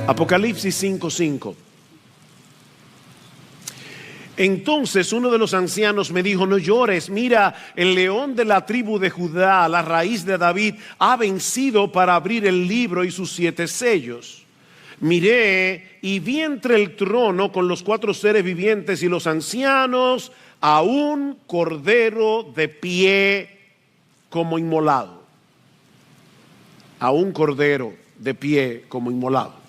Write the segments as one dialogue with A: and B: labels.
A: Apocalipsis 5:5. Entonces uno de los ancianos me dijo: no llores, mira, el león de la tribu de Judá, la raíz de David, ha vencido para abrir el libro y sus 7 sellos. Miré y vi entre el trono con los 4 seres vivientes y los ancianos a un cordero de pie como inmolado. A un cordero de pie como inmolado.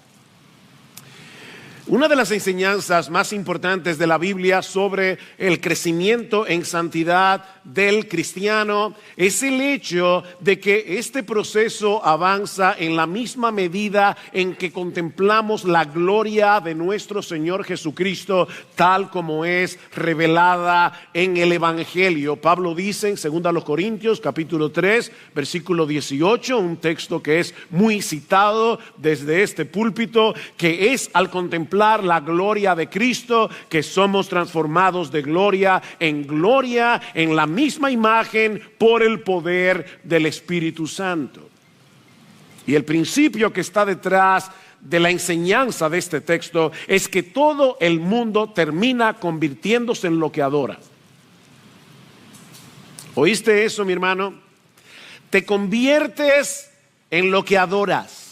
A: Una de las enseñanzas más importantes de la Biblia sobre el crecimiento en santidad del cristiano es el hecho de que este proceso avanza en la misma medida en que contemplamos la gloria de nuestro Señor Jesucristo tal como es revelada en el Evangelio. Pablo dice en 2 Corintios capítulo 3 versículo 18, un texto que es muy citado desde este púlpito, que es al contemplar la gloria de Cristo que somos transformados de gloria en la misma imagen por el poder del Espíritu Santo. Y el principio que está detrás de la enseñanza de este texto es que todo el mundo termina convirtiéndose en lo que adora. ¿Oíste eso, mi hermano? Te conviertes en lo que adoras.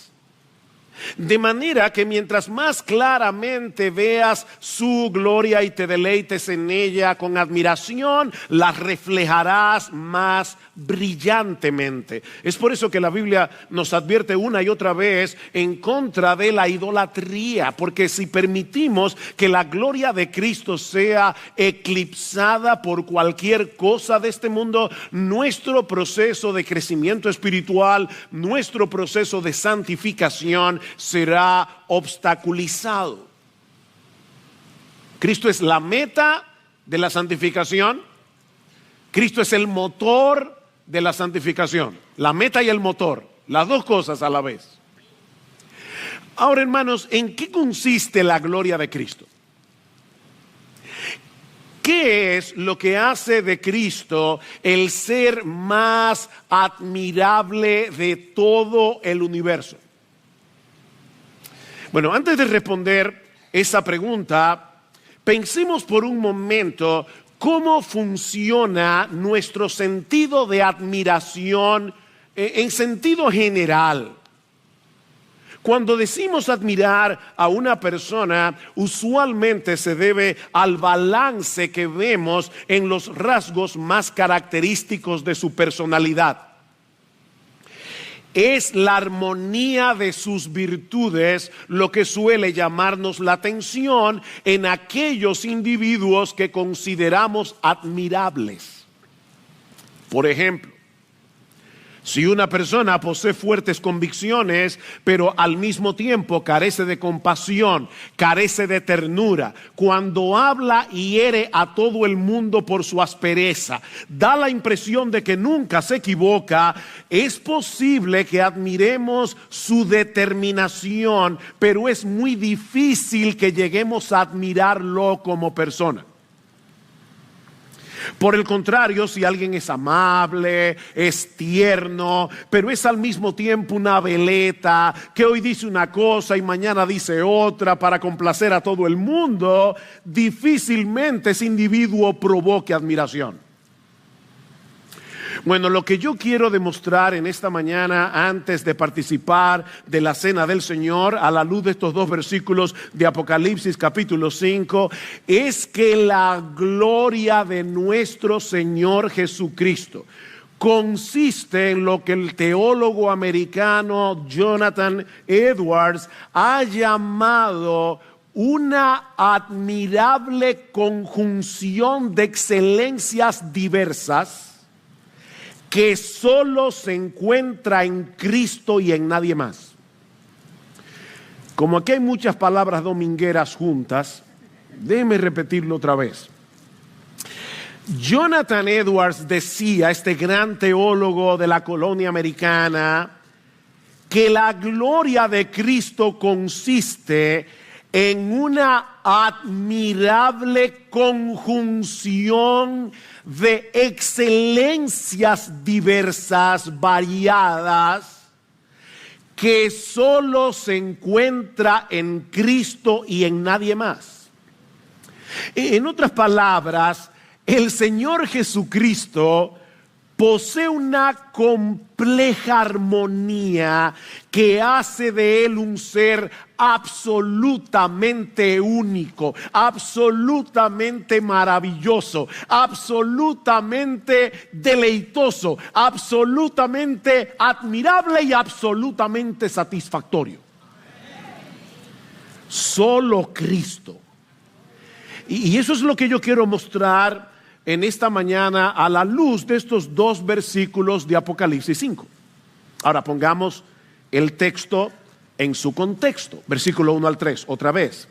A: De manera que mientras más claramente veas su gloria y te deleites en ella con admiración, la reflejarás más brillantemente. Es por eso que la Biblia nos advierte una y otra vez en contra de la idolatría, porque si permitimos que la gloria de Cristo sea eclipsada por cualquier cosa de este mundo, nuestro proceso de crecimiento espiritual, nuestro proceso de santificación será obstaculizado. Cristo es la meta de la santificación. Cristo es el motor de la santificación. La meta y el motor, las dos cosas a la vez. Ahora, hermanos, ¿en qué consiste la gloria de Cristo? ¿Qué es lo que hace de Cristo el ser más admirable de todo el universo? Bueno, antes de responder esa pregunta, pensemos por un momento cómo funciona nuestro sentido de admiración en sentido general. Cuando decimos admirar a una persona, usualmente se debe al balance que vemos en los rasgos más característicos de su personalidad. Es la armonía de sus virtudes lo que suele llamarnos la atención en aquellos individuos que consideramos admirables. Por ejemplo, si una persona posee fuertes convicciones, pero al mismo tiempo carece de compasión, carece de ternura, cuando habla hiere a todo el mundo por su aspereza, da la impresión de que nunca se equivoca, es posible que admiremos su determinación, pero es muy difícil que lleguemos a admirarlo como persona. Por el contrario, si alguien es amable, es tierno, pero es al mismo tiempo una veleta, que hoy dice una cosa y mañana dice otra para complacer a todo el mundo, difícilmente ese individuo provoque admiración. Bueno, lo que yo quiero demostrar en esta mañana antes de participar de la cena del Señor, a la luz de estos 2 versículos de Apocalipsis capítulo 5, es que la gloria de nuestro Señor Jesucristo consiste en lo que el teólogo americano Jonathan Edwards ha llamado una admirable conjunción de excelencias diversas que solo se encuentra en Cristo y en nadie más. Como aquí hay muchas palabras domingueras juntas, déjenme repetirlo otra vez. Jonathan Edwards decía, este gran teólogo de la colonia americana, que la gloria de Cristo consiste en una admirable conjunción de excelencias diversas, variadas, que solo se encuentra en Cristo y en nadie más. En otras palabras, el Señor Jesucristo posee una compleja armonía que hace de Él un ser absolutamente único, absolutamente maravilloso, absolutamente deleitoso, absolutamente admirable y absolutamente satisfactorio. Solo Cristo. Y eso es lo que yo quiero mostrar en esta mañana a la luz de estos dos versículos de Apocalipsis 5. Ahora pongamos el texto en su contexto. Versículo 1 al 3, otra vez.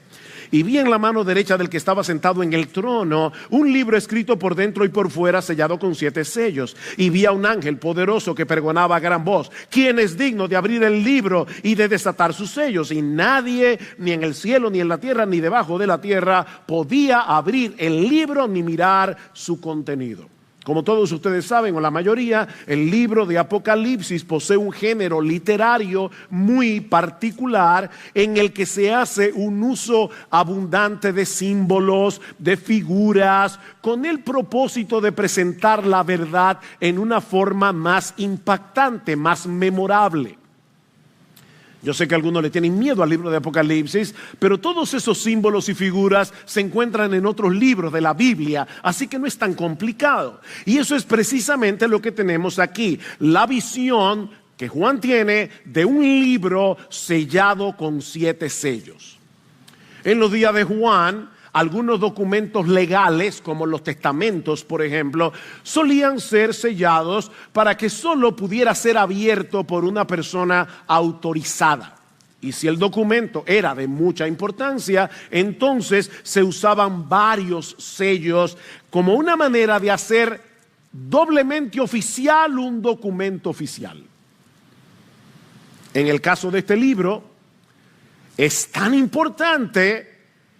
A: Y vi en la mano derecha del que estaba sentado en el trono un libro escrito por dentro y por fuera, sellado con 7 sellos. Y vi a un ángel poderoso que pregonaba a gran voz: ¿quién es digno de abrir el libro y de desatar sus sellos? Y nadie, ni en el cielo, ni en la tierra, ni debajo de la tierra, podía abrir el libro ni mirar su contenido. Como todos ustedes saben, o la mayoría, el libro de Apocalipsis posee un género literario muy particular en el que se hace un uso abundante de símbolos, de figuras, con el propósito de presentar la verdad en una forma más impactante, más memorable. Yo sé que algunos le tienen miedo al libro de Apocalipsis, pero todos esos símbolos y figuras se encuentran en otros libros de la Biblia, así que no es tan complicado. Y eso es precisamente lo que tenemos aquí, la visión que Juan tiene de un libro sellado con 7 sellos. En los días de Juan, algunos documentos legales, como los testamentos, por ejemplo, solían ser sellados para que solo pudiera ser abierto por una persona autorizada. Y si el documento era de mucha importancia, entonces se usaban varios sellos como una manera de hacer doblemente oficial un documento oficial. En el caso de este libro, es tan importante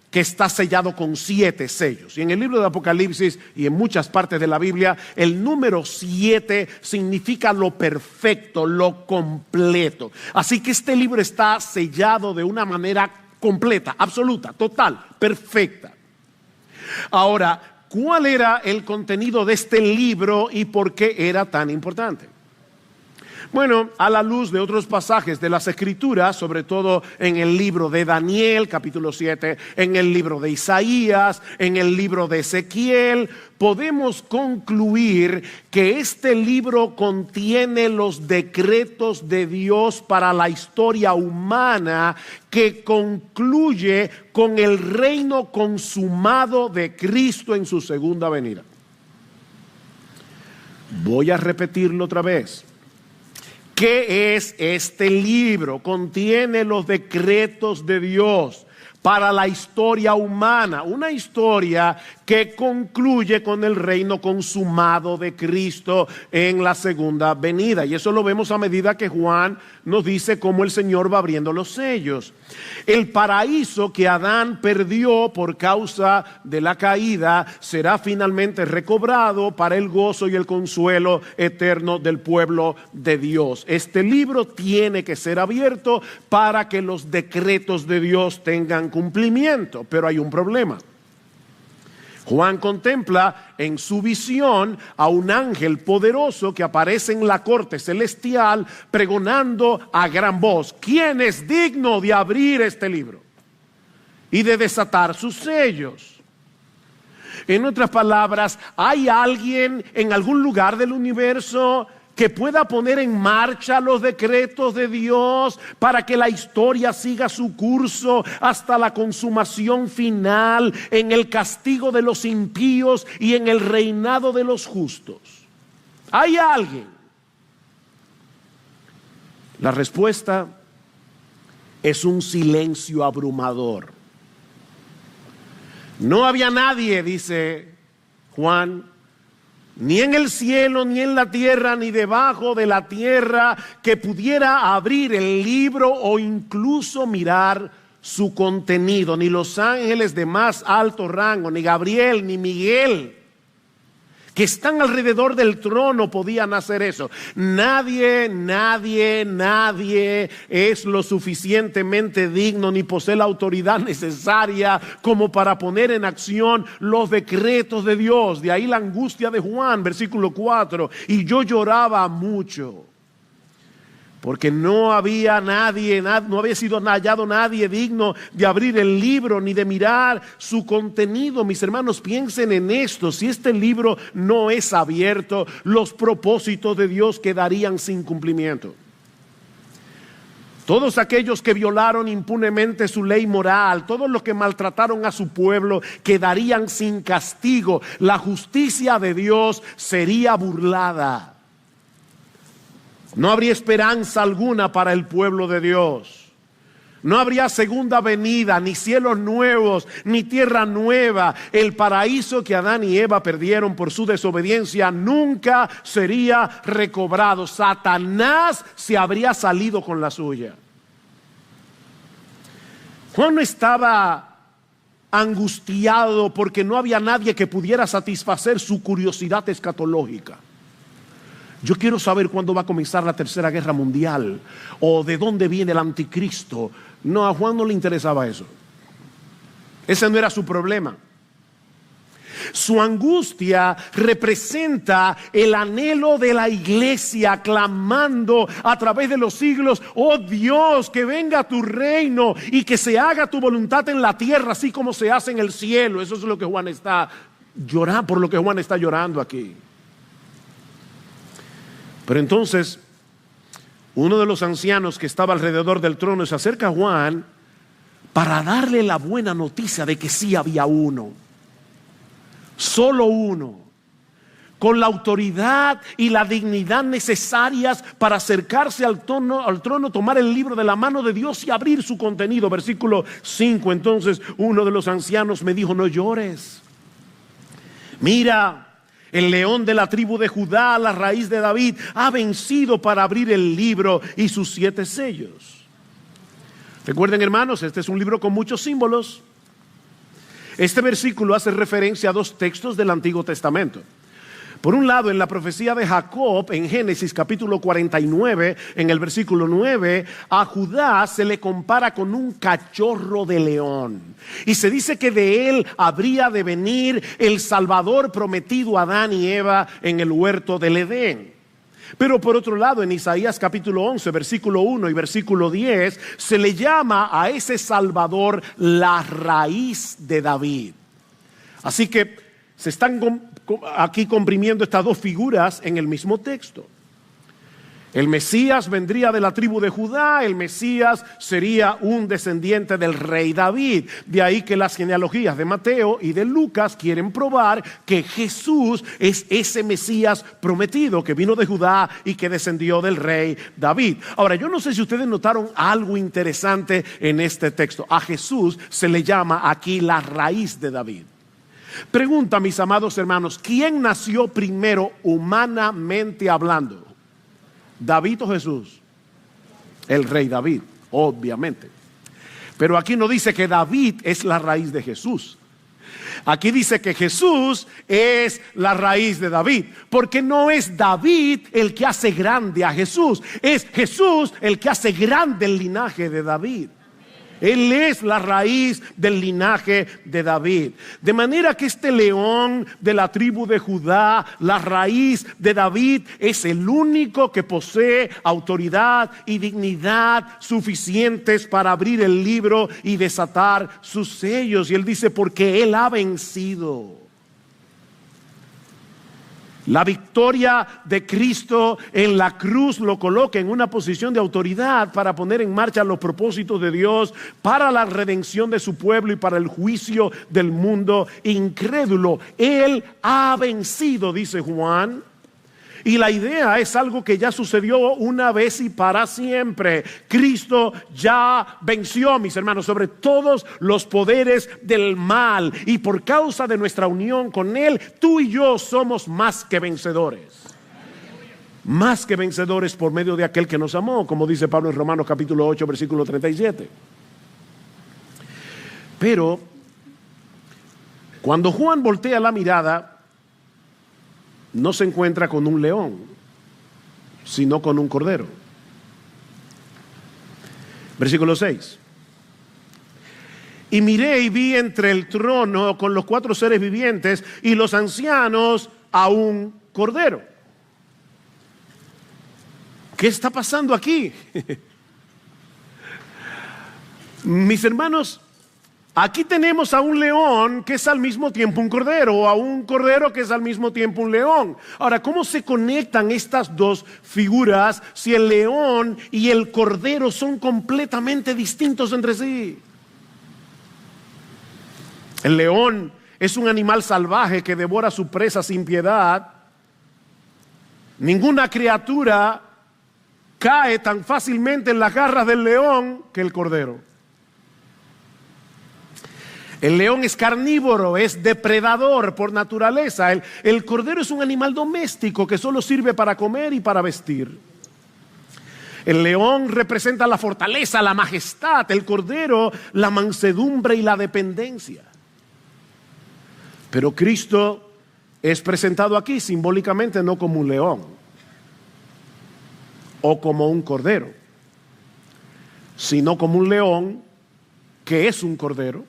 A: que está sellado con 7 sellos. Y en el libro de Apocalipsis y en muchas partes de la Biblia, el número 7 significa lo perfecto, lo completo. Así que este libro está sellado de una manera completa, absoluta, total, perfecta. Ahora, ¿cuál era el contenido de este libro y por qué era tan importante? Bueno, a la luz de otros pasajes de las Escrituras, sobre todo en el libro de Daniel, capítulo 7, en el libro de Isaías, en el libro de Ezequiel, podemos concluir que este libro contiene los decretos de Dios para la historia humana, que concluye con el reino consumado de Cristo en su segunda venida. Voy a repetirlo otra vez. ¿Qué es este libro? Contiene los decretos de Dios para la historia humana, una historia que concluye con el reino consumado de Cristo en la segunda venida. Y eso lo vemos a medida que Juan nos dice cómo el Señor va abriendo los sellos. El paraíso que Adán perdió por causa de la caída será finalmente recobrado para el gozo y el consuelo eterno del pueblo de Dios. Este libro tiene que ser abierto para que los decretos de Dios tengan cumplimiento, pero hay un problema. Juan contempla en su visión a un ángel poderoso que aparece en la corte celestial pregonando a gran voz: ¿quién es digno de abrir este libro y de desatar sus sellos? En otras palabras, ¿hay alguien en algún lugar del universo que pueda poner en marcha los decretos de Dios para que la historia siga su curso hasta la consumación final, en el castigo de los impíos y en el reinado de los justos? ¿Hay alguien? La respuesta es un silencio abrumador. No había nadie, dice Juan, ni en el cielo, ni en la tierra, ni debajo de la tierra, que pudiera abrir el libro o incluso mirar su contenido. Ni los ángeles de más alto rango, ni Gabriel, ni Miguel, que están alrededor del trono podían hacer eso. Nadie es lo suficientemente digno ni posee la autoridad necesaria como para poner en acción los decretos de Dios. De ahí la angustia de Juan, versículo 4. Y yo lloraba mucho, porque no había no había sido hallado nadie digno de abrir el libro ni de mirar su contenido. Mis hermanos, piensen en esto: si este libro no es abierto, los propósitos de Dios quedarían sin cumplimiento. Todos aquellos que violaron impunemente su ley moral, todos los que maltrataron a su pueblo, quedarían sin castigo. La justicia de Dios sería burlada. No habría esperanza alguna para el pueblo de Dios. No habría segunda venida, ni cielos nuevos, ni tierra nueva. El paraíso que Adán y Eva perdieron por su desobediencia nunca sería recobrado. Satanás se habría salido con la suya. Juan no estaba angustiado porque no había nadie que pudiera satisfacer su curiosidad escatológica. Yo quiero saber cuándo va a comenzar la tercera guerra mundial o de dónde viene el anticristo. No, a Juan no le interesaba eso. Ese no era su problema. Su angustia representa el anhelo de la iglesia clamando a través de los siglos: oh Dios, que venga tu reino y que se haga tu voluntad en la tierra así como se hace en el cielo. Eso es lo que Juan está llorando, por lo que Juan está llorando aquí. Pero entonces, uno de los ancianos que estaba alrededor del trono se acerca a Juan para darle la buena noticia de que sí había uno, solo uno, con la autoridad y la dignidad necesarias para acercarse al trono, tomar el libro de la mano de Dios y abrir su contenido. Versículo 5. Entonces uno de los ancianos me dijo: no llores. Mira, el león de la tribu de Judá, la raíz de David, ha vencido para abrir el libro y sus 7 sellos. Recuerden, hermanos, este es un libro con muchos símbolos. Este versículo hace referencia a 2 textos del Antiguo Testamento. Por un lado, en la profecía de Jacob, en Génesis capítulo 49, en el versículo 9, a Judá se le compara con un cachorro de león. Y se dice que de él habría de venir el Salvador prometido a Adán y Eva en el huerto del Edén. Pero por otro lado, en Isaías capítulo 11, versículo 1 y versículo 10, se le llama a ese Salvador la raíz de David. Así que se están aquí comprimiendo estas 2 figuras en el mismo texto. El Mesías vendría de la tribu de Judá. El Mesías sería un descendiente del rey David. De ahí que las genealogías de Mateo y de Lucas quieren probar que Jesús es ese Mesías prometido que vino de Judá y que descendió del rey David. Ahora, yo no sé si ustedes notaron algo interesante en este texto. A Jesús se le llama aquí la raíz de David. Pregunta, mis amados hermanos, ¿quién nació primero humanamente hablando? ¿David o Jesús? El rey David, obviamente. Pero aquí no dice que David es la raíz de Jesús. Aquí dice que Jesús es la raíz de David, porque no es David el que hace grande a Jesús, es Jesús el que hace grande el linaje de David. Él es la raíz del linaje de David. De manera que este león de la tribu de Judá, la raíz de David, es el único que posee autoridad y dignidad suficientes para abrir el libro y desatar sus sellos. Y él dice: porque él ha vencido. La victoria de Cristo en la cruz lo coloca en una posición de autoridad para poner en marcha los propósitos de Dios para la redención de su pueblo y para el juicio del mundo incrédulo. Él ha vencido, dice Juan. Y la idea es algo que ya sucedió una vez y para siempre. Cristo ya venció, mis hermanos, sobre todos los poderes del mal. Y por causa de nuestra unión con Él, tú y yo somos más que vencedores. Más que vencedores por medio de aquel que nos amó, como dice Pablo en Romanos capítulo 8, versículo 37. Pero cuando Juan voltea la mirada, no se encuentra con un león, sino con un cordero. Versículo 6. Y miré y vi entre el trono con los 4 seres vivientes y los ancianos a un cordero. ¿Qué está pasando aquí? Mis hermanos, aquí tenemos a un león que es al mismo tiempo un cordero, o a un cordero que es al mismo tiempo un león. Ahora, ¿cómo se conectan estas dos figuras si el león y el cordero son completamente distintos entre sí? El león es un animal salvaje que devora a su presa sin piedad. Ninguna criatura cae tan fácilmente en las garras del león que el cordero. El león es carnívoro, es depredador por naturaleza. El cordero es un animal doméstico que solo sirve para comer y para vestir. El león representa la fortaleza, la majestad. El cordero, la mansedumbre y la dependencia. Pero Cristo es presentado aquí simbólicamente no como un león o como un cordero, sino como un león que es un cordero,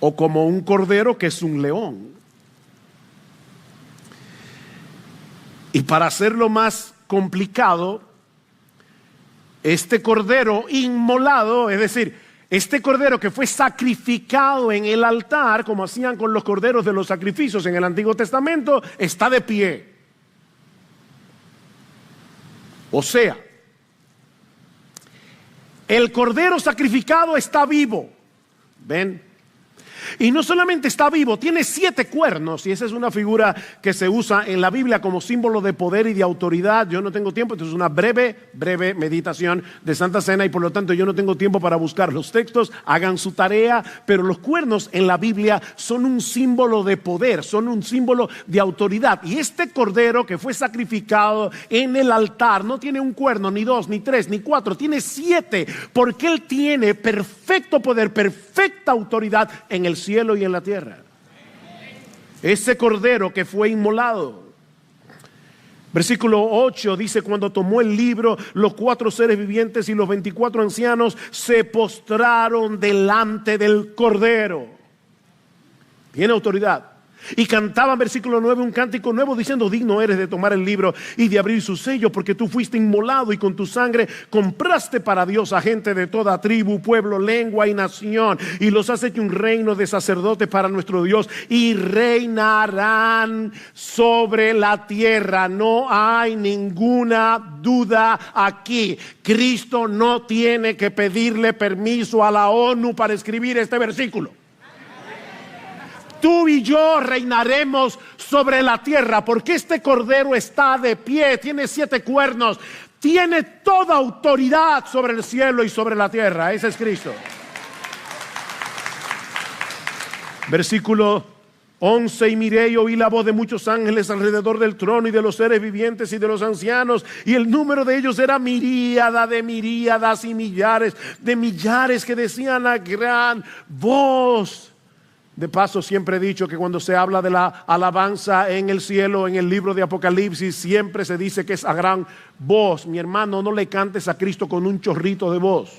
A: o como un cordero que es un león. Y para hacerlo más complicado, este cordero inmolado, es decir, este cordero que fue sacrificado en el altar, como hacían con los corderos de los sacrificios en el Antiguo Testamento, está de pie. O sea, el cordero sacrificado está vivo. ¿Ven? Y no solamente está vivo, tiene 7 cuernos, y esa es una figura que se usa en la Biblia como símbolo de poder y de autoridad. Yo no tengo tiempo, entonces es una breve meditación de Santa Cena, y por lo tanto yo no tengo tiempo para buscar los textos. Hagan su tarea, pero los cuernos en la Biblia son un símbolo de poder, son un símbolo de autoridad. Y este cordero que fue sacrificado en el altar no tiene un cuerno, ni 2, ni 3, ni 4, tiene 7, porque Él tiene perfecto poder, perfecta autoridad en el cielo y en la tierra. Ese cordero que fue inmolado. Versículo 8 dice: cuando tomó el libro, los 4 seres vivientes y los 24 ancianos se postraron delante del cordero. Tiene autoridad. Y cantaban, versículo 9, un cántico nuevo diciendo: digno eres de tomar el libro y de abrir su sello, porque tú fuiste inmolado y con tu sangre compraste para Dios a gente de toda tribu, pueblo, lengua y nación, y los has hecho un reino de sacerdotes para nuestro Dios, y reinarán sobre la tierra. No hay ninguna duda aquí. Cristo no tiene que pedirle permiso a la ONU para escribir este versículo. Tú y yo reinaremos sobre la tierra, porque este cordero está de pie, tiene 7 cuernos, tiene toda autoridad sobre el cielo y sobre la tierra. Ese es Cristo. Versículo 11: y miré y oí la voz de muchos ángeles alrededor del trono y de los seres vivientes y de los ancianos, y el número de ellos era miríada de miríadas y millares de millares, que decían a gran voz. De paso, siempre he dicho que cuando se habla de la alabanza en el cielo, en el libro de Apocalipsis, siempre se dice que es a gran voz. Mi hermano, no le cantes a Cristo con un chorrito de voz.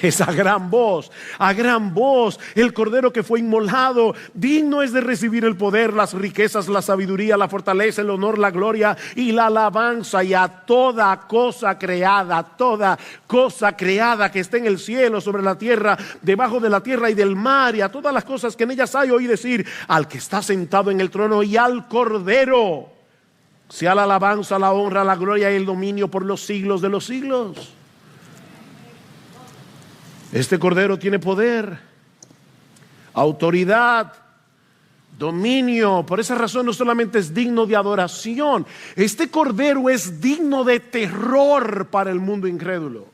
A: Es a gran voz, a gran voz. El cordero que fue inmolado, digno es de recibir el poder, las riquezas, la sabiduría, la fortaleza, el honor, la gloria y la alabanza. Y a toda cosa creada que esté en el cielo, sobre la tierra, debajo de la tierra y del mar, y a todas las cosas que en ellas hay, oí decir: al que está sentado en el trono y al cordero sea la alabanza, la honra, la gloria y el dominio por los siglos de los siglos. Este cordero tiene poder, autoridad, dominio. Por esa razón no solamente es digno de adoración, este cordero es digno de terror para el mundo incrédulo.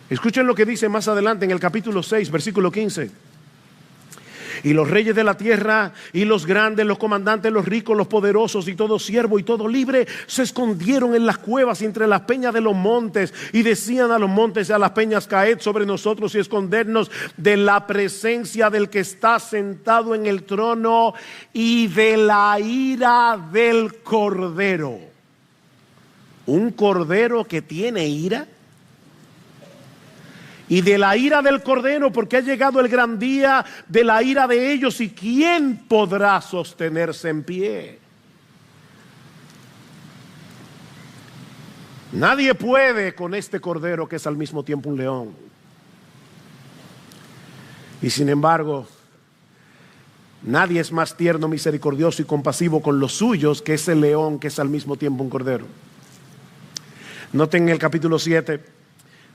A: Escuchen lo que dice más adelante en el capítulo 6, versículo 15. Y los reyes de la tierra, y los grandes, los comandantes, los ricos, los poderosos, y todo siervo y todo libre, se escondieron en las cuevas y entre las peñas de los montes, y decían a los montes y a las peñas: caed sobre nosotros y escondernos de la presencia del que está sentado en el trono y de la ira del Cordero. ¿Un cordero que tiene ira? Y de la ira del Cordero, porque ha llegado el gran día de la ira de ellos. ¿Y quién podrá sostenerse en pie? Nadie puede con este Cordero, que es al mismo tiempo un león. Y sin embargo, nadie es más tierno, misericordioso y compasivo con los suyos que ese león, que es al mismo tiempo un cordero. Noten en el capítulo 7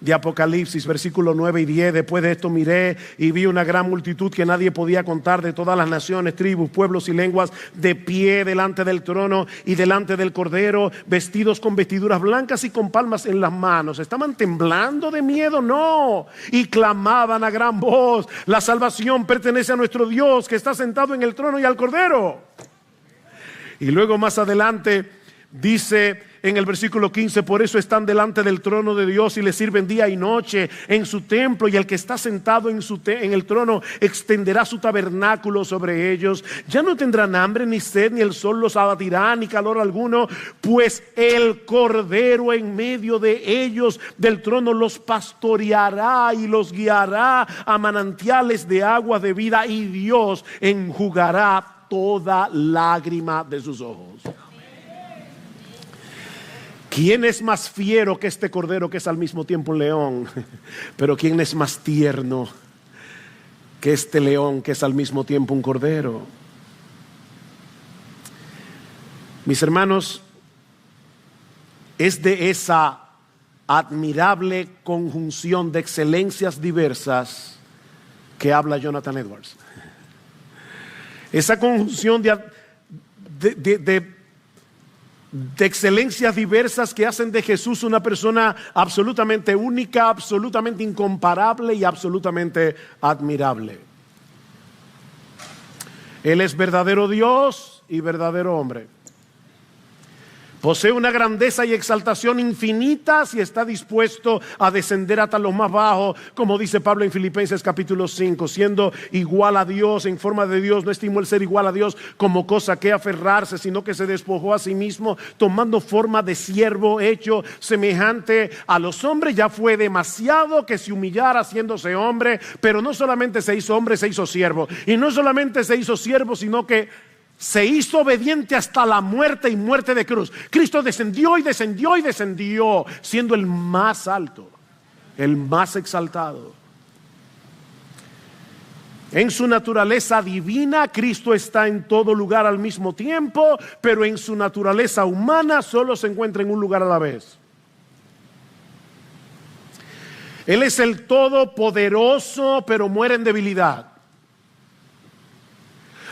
A: de Apocalipsis, versículos 9 y 10. Después de esto miré y vi una gran multitud que nadie podía contar, de todas las naciones, tribus, pueblos y lenguas, de pie delante del trono y delante del Cordero, vestidos con vestiduras blancas y con palmas en las manos. ¿Estaban temblando de miedo? No. Y clamaban a gran voz: la salvación pertenece a nuestro Dios, que está sentado en el trono, y al Cordero. Y luego más adelante dice en el versículo 15: por eso están delante del trono de Dios y le sirven día y noche en su templo, y el que está sentado en el trono extenderá su tabernáculo sobre ellos. Ya no tendrán hambre ni sed, ni el sol los abatirá, ni calor alguno, pues el Cordero en medio de ellos del trono los pastoreará y los guiará a manantiales de aguas de vida, y Dios enjugará toda lágrima de sus ojos. ¿Quién es más fiero que este Cordero, que es al mismo tiempo un león? Pero ¿quién es más tierno que este león, que es al mismo tiempo un cordero? Mis hermanos, es de esa admirable conjunción de excelencias diversas que habla Jonathan Edwards. Esa conjunción de excelencias diversas que hacen de Jesús una persona absolutamente única, absolutamente incomparable y absolutamente admirable. Él es verdadero Dios y verdadero hombre. Posee una grandeza y exaltación infinitas y está dispuesto a descender hasta lo más bajo, como dice Pablo en Filipenses capítulo 5, siendo igual a Dios, en forma de Dios. No estimó el ser igual a Dios como cosa que aferrarse, sino que se despojó a sí mismo, tomando forma de siervo, hecho semejante a los hombres. Ya fue demasiado que se humillara haciéndose hombre, pero no solamente se hizo hombre, se hizo siervo. Y no solamente se hizo siervo, sino que se hizo obediente hasta la muerte, y muerte de cruz. Cristo descendió y descendió y descendió, siendo el más alto, el más exaltado. En su naturaleza divina, Cristo está en todo lugar al mismo tiempo, pero en su naturaleza humana solo se encuentra en un lugar a la vez. Él es el todopoderoso, pero muere en debilidad.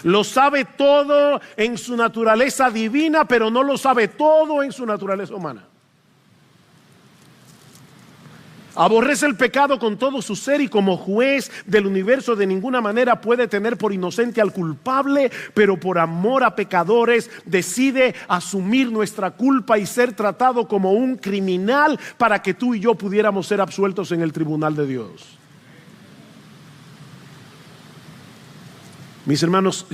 A: Lo sabe todo en su naturaleza divina, pero no lo sabe todo en su naturaleza humana. Aborrece el pecado con todo su ser, y como juez del universo de ninguna manera puede tener por inocente al culpable, pero por amor a pecadores decide asumir nuestra culpa y ser tratado como un criminal para que tú y yo pudiéramos ser absueltos en el tribunal de Dios. Mis hermanos,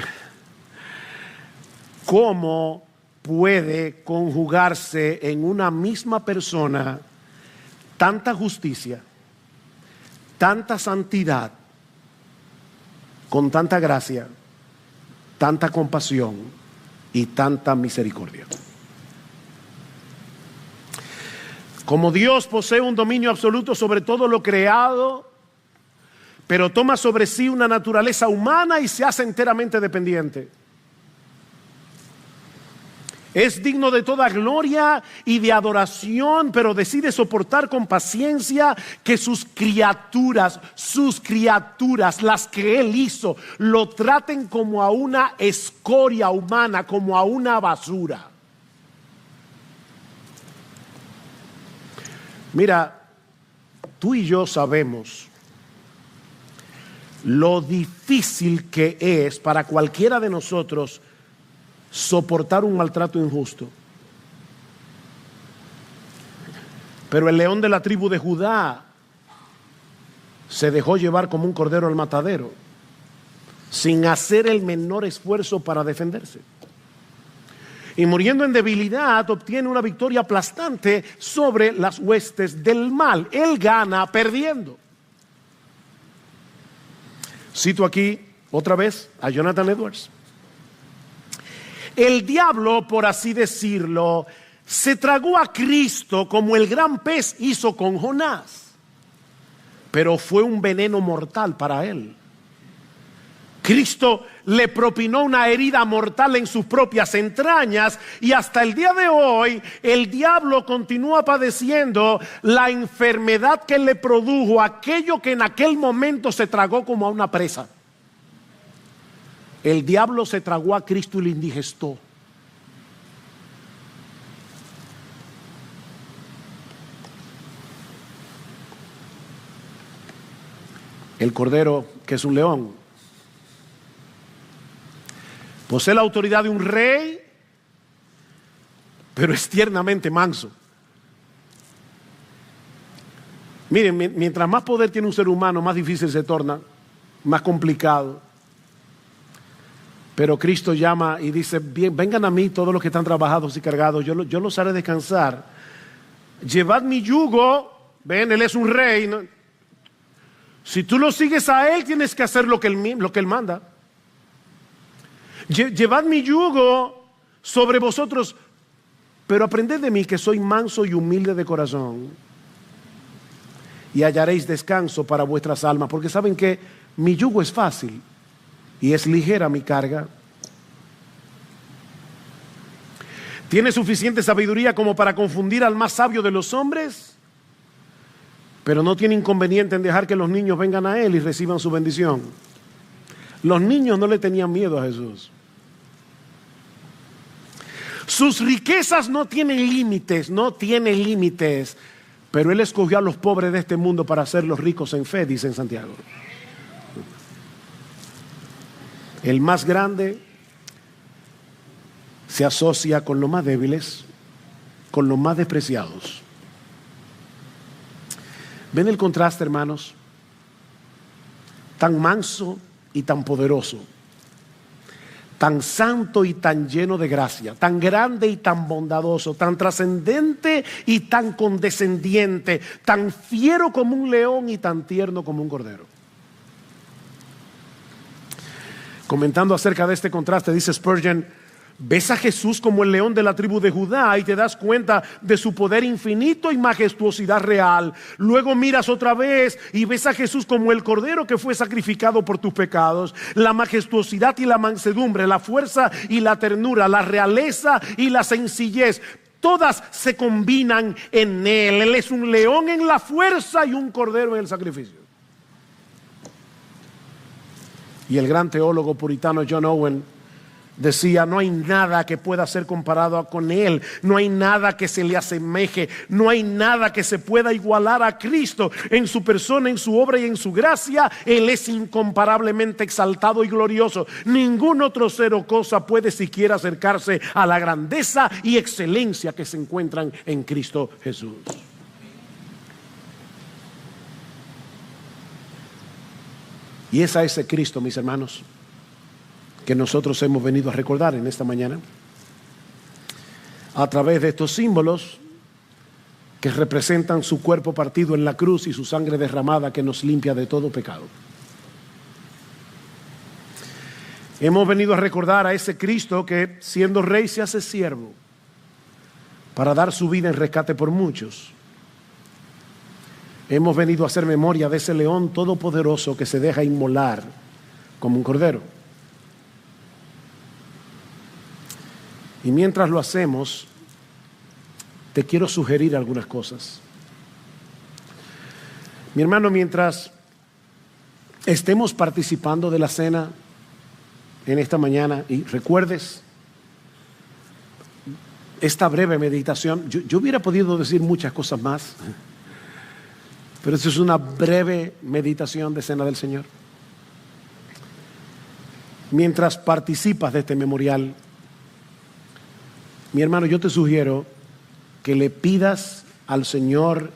A: ¿cómo puede conjugarse en una misma persona tanta justicia, tanta santidad, con tanta gracia, tanta compasión y tanta misericordia? Como Dios posee un dominio absoluto sobre todo lo creado, pero toma sobre sí una naturaleza humana y se hace enteramente dependiente. Es digno de toda gloria y de adoración, pero decide soportar con paciencia que sus criaturas, las que Él hizo, lo traten como a una escoria humana, como a una basura. Mira, tú y yo sabemos lo difícil que es para cualquiera de nosotros soportar un maltrato injusto. Pero el león de la tribu de Judá se dejó llevar como un cordero al matadero, sin hacer el menor esfuerzo para defenderse. Y muriendo en debilidad, obtiene una victoria aplastante sobre las huestes del mal. Él gana perdiendo. Cito aquí otra vez a Jonathan Edwards. El diablo, por así decirlo, se tragó a Cristo como el gran pez hizo con Jonás, pero fue un veneno mortal para él. Cristo le propinó una herida mortal en sus propias entrañas y hasta el día de hoy el diablo continúa padeciendo la enfermedad que le produjo aquello que en aquel momento se tragó como a una presa. El diablo se tragó a Cristo y le indigestó. El cordero, que es un león, posee la autoridad de un rey, pero es tiernamente manso. Miren, mientras más poder tiene un ser humano, más difícil se torna, más complicado. Pero Cristo llama y dice: bien, vengan a mí todos los que están trabajados y cargados, yo los haré descansar. Llevad mi yugo. Ven, Él es un rey, ¿no? Si tú lo sigues a Él, tienes que hacer lo que Él manda. Llevad mi yugo sobre vosotros, pero aprended de mí, que soy manso y humilde de corazón, y hallaréis descanso para vuestras almas, porque saben que mi yugo es fácil y es ligera mi carga. ¿Tiene suficiente sabiduría como para confundir al más sabio de los hombres? Pero no tiene inconveniente en dejar que los niños vengan a Él y reciban su bendición. Los niños no le tenían miedo a Jesús. Sus riquezas no tienen límites, pero Él escogió a los pobres de este mundo para hacerlos ricos en fe, dice en Santiago. El más grande se asocia con los más débiles, con los más despreciados. ¿Ven el contraste, hermanos? Tan manso y tan poderoso, tan santo y tan lleno de gracia, tan grande y tan bondadoso, tan trascendente y tan condescendiente, tan fiero como un león y tan tierno como un cordero. Comentando acerca de este contraste, dice Spurgeon: ves a Jesús como el león de la tribu de Judá y te das cuenta de su poder infinito y majestuosidad real. Luego miras otra vez y ves a Jesús como el cordero que fue sacrificado por tus pecados. La majestuosidad y la mansedumbre, la fuerza y la ternura, la realeza y la sencillez, todas se combinan en Él. Él es un león en la fuerza y un cordero en el sacrificio. Y el gran teólogo puritano John Owen decía: no hay nada que pueda ser comparado con Él, no hay nada que se le asemeje, no hay nada que se pueda igualar a Cristo en su persona, en su obra y en su gracia. Él es incomparablemente exaltado y glorioso. Ningún otro ser o cosa puede siquiera acercarse a la grandeza y excelencia que se encuentran en Cristo Jesús. Y es a ese Cristo, mis hermanos, que nosotros hemos venido a recordar en esta mañana, a través de estos símbolos que representan su cuerpo partido en la cruz y su sangre derramada que nos limpia de todo pecado. Hemos venido a recordar a ese Cristo que, siendo rey, se hace siervo para dar su vida en rescate por muchos. Hemos venido a hacer memoria de ese león todopoderoso que se deja inmolar como un cordero. Y mientras lo hacemos, te quiero sugerir algunas cosas. Mi hermano, mientras estemos participando de la cena en esta mañana, y recuerdes esta breve meditación, yo hubiera podido decir muchas cosas más, pero esto es una breve meditación de Cena del Señor. mientras participas de este memorial, mi hermano, yo te sugiero que le pidas al Señor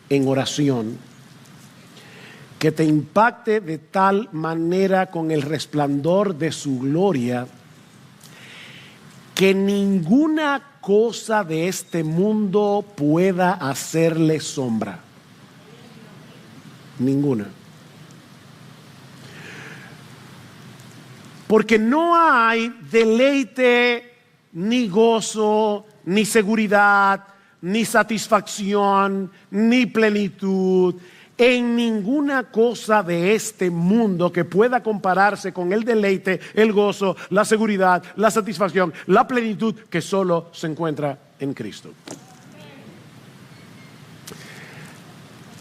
A: en oración que te impacte de tal manera con el resplandor de su gloria que ninguna cosa de este mundo pueda hacerle sombra. Ninguna. Porque no hay deleite, ni gozo, ni seguridad, ni satisfacción, ni plenitud en ninguna cosa de este mundo que pueda compararse con el deleite, el gozo, la seguridad, la satisfacción, la plenitud que solo se encuentra en Cristo.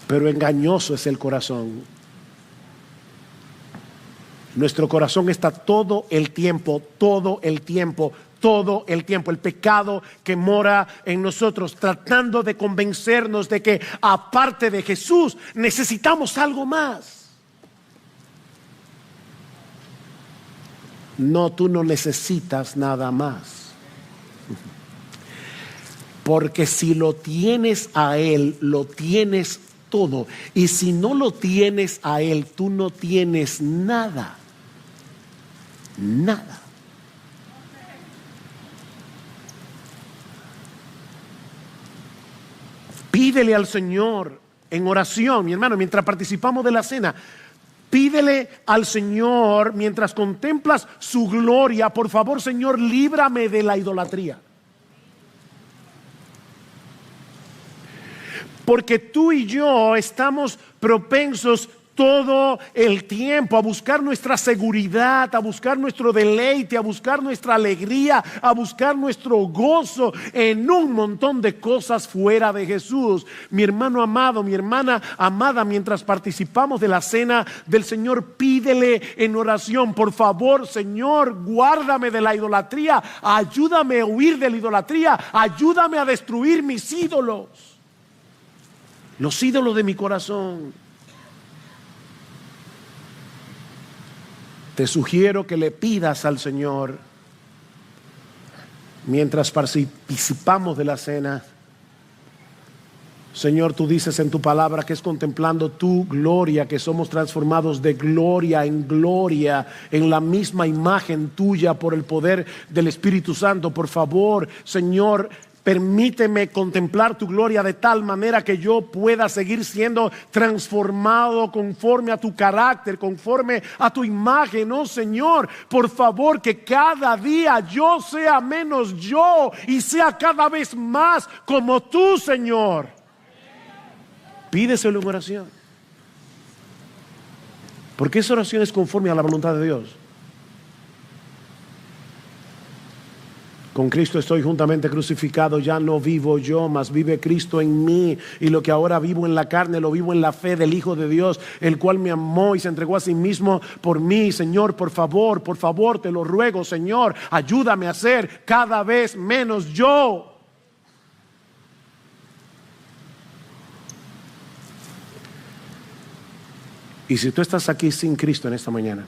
A: Pero engañoso es el corazón. Nuestro corazón está todo el tiempo, el pecado que mora en nosotros, tratando de convencernos de que aparte de Jesús necesitamos algo más. No, tú no necesitas nada más. Porque si lo tienes a Él, lo tienes todo. Y si no lo tienes a Él, tú no tienes nada. Nada. Pídele al Señor en oración, mi hermano, mientras participamos de la cena. Pídele al Señor mientras contemplas su gloria. Por favor, Señor, líbrame de la idolatría. Porque tú y yo estamos propensos todo el tiempo a buscar nuestra seguridad, a buscar nuestro deleite, a buscar nuestra alegría, a buscar nuestro gozo en un montón de cosas fuera de Jesús. Mi hermano amado, mi hermana amada, mientras participamos de la cena del Señor, pídele en oración: por favor, Señor, guárdame de la idolatría, ayúdame a huir de la idolatría, ayúdame a destruir mis ídolos, los ídolos de mi corazón. Te sugiero que le pidas al Señor mientras participamos de la cena: Señor, tú dices en tu palabra que es contemplando tu gloria que somos transformados de gloria en gloria en la misma imagen tuya por el poder del Espíritu Santo. Por favor, Señor, permíteme contemplar tu gloria de tal manera que yo pueda seguir siendo transformado conforme a tu carácter, conforme a tu imagen. Oh Señor, por favor, que cada día yo sea menos yo y sea cada vez más como tú, Señor. Pídeselo en oración, porque esa oración es conforme a la voluntad de Dios. Con Cristo estoy juntamente crucificado, ya no vivo yo, mas vive Cristo en mí. Y lo que ahora vivo en la carne, lo vivo en la fe del Hijo de Dios, el cual me amó y se entregó a sí mismo por mí. Señor, por favor, te lo ruego, Señor, ayúdame a ser cada vez menos yo. Y si tú estás aquí sin Cristo en esta mañana,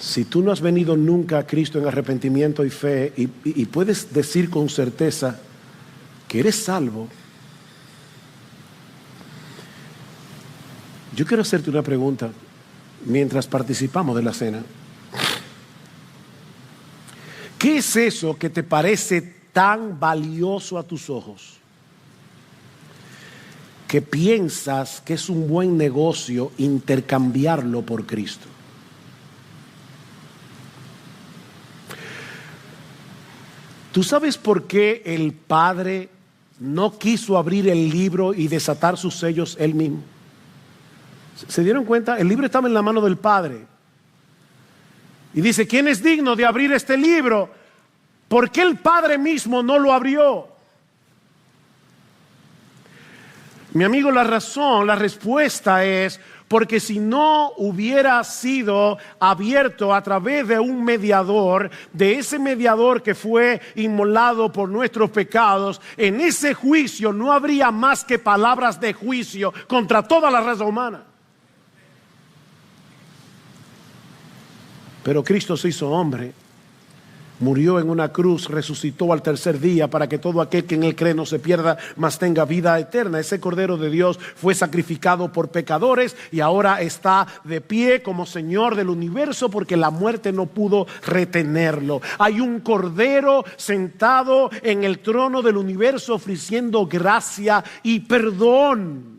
A: si tú no has venido nunca a Cristo en arrepentimiento y fe, y puedes decir con certeza que eres salvo, yo quiero hacerte una pregunta mientras participamos de la cena. ¿Qué es eso que te parece tan valioso a tus ojos que piensas que es un buen negocio intercambiarlo por Cristo? ¿Tú sabes por qué el Padre no quiso abrir el libro y desatar sus sellos él mismo? ¿Se dieron cuenta? El libro estaba en la mano del Padre. Y dice: ¿quién es digno de abrir este libro? ¿Por qué el Padre mismo no lo abrió? Mi amigo, la respuesta es porque si no hubiera sido abierto a través de un mediador, de ese mediador que fue inmolado por nuestros pecados, en ese juicio no habría más que palabras de juicio contra toda la raza humana. Pero Cristo se hizo hombre, murió en una cruz, resucitó al tercer día para que todo aquel que en él cree no se pierda, mas tenga vida eterna. Ese Cordero de Dios fue sacrificado por pecadores y ahora está de pie como Señor del universo, porque la muerte no pudo retenerlo. Hay un Cordero sentado en el trono del universo ofreciendo gracia y perdón,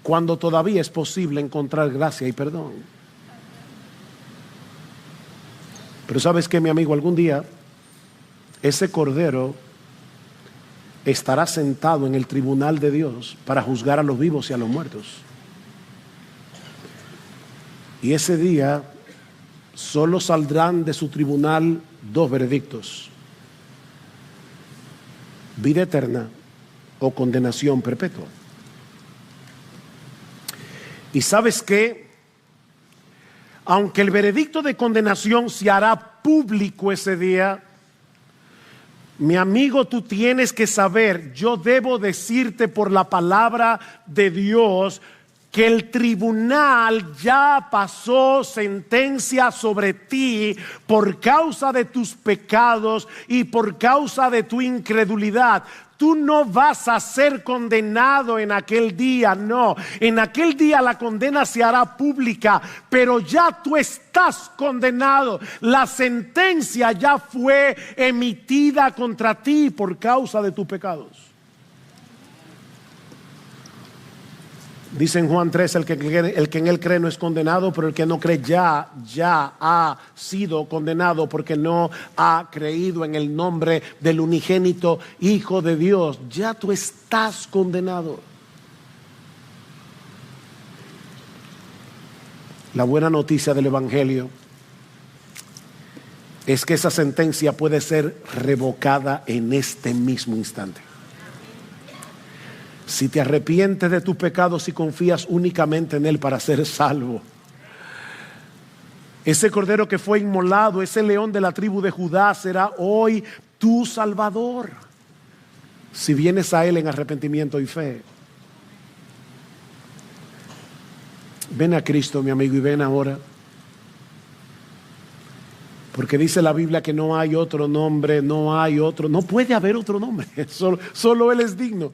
A: cuando todavía es posible encontrar gracia y perdón. Pero ¿sabes qué, mi amigo? Algún día ese Cordero estará sentado en el tribunal de Dios para juzgar a los vivos y a los muertos. Y ese día solo saldrán de su tribunal dos veredictos: vida eterna o condenación perpetua. ¿Y sabes qué? Aunque el veredicto de condenación se hará público ese día, mi amigo, tú tienes que saber, yo debo decirte por la palabra de Dios, que el tribunal ya pasó sentencia sobre ti por causa de tus pecados y por causa de tu incredulidad. Tú no vas a ser condenado en aquel día, no. En aquel día la condena se hará pública, pero ya tú estás condenado. La sentencia ya fue emitida contra ti por causa de tus pecados. Dice en Juan 3, el que en él cree no es condenado, pero el que no cree ya ha sido condenado, porque no ha creído en el nombre del unigénito Hijo de Dios. Ya tú estás condenado. La buena noticia del Evangelio es que esa sentencia puede ser revocada en este mismo instante. Si te arrepientes de tus pecados y confías únicamente en Él para ser salvo. Ese Cordero que fue inmolado, ese león de la tribu de Judá, será hoy tu Salvador, si vienes a Él en arrepentimiento y fe. Ven a Cristo, mi amigo, y ven ahora. Porque dice la Biblia que no hay otro nombre, no puede haber otro nombre, solo Él es digno.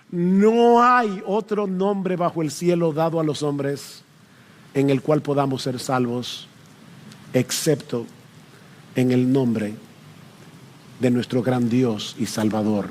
A: No hay otro nombre bajo el cielo dado a los hombres en el cual podamos ser salvos, excepto en el nombre de nuestro gran Dios y Salvador,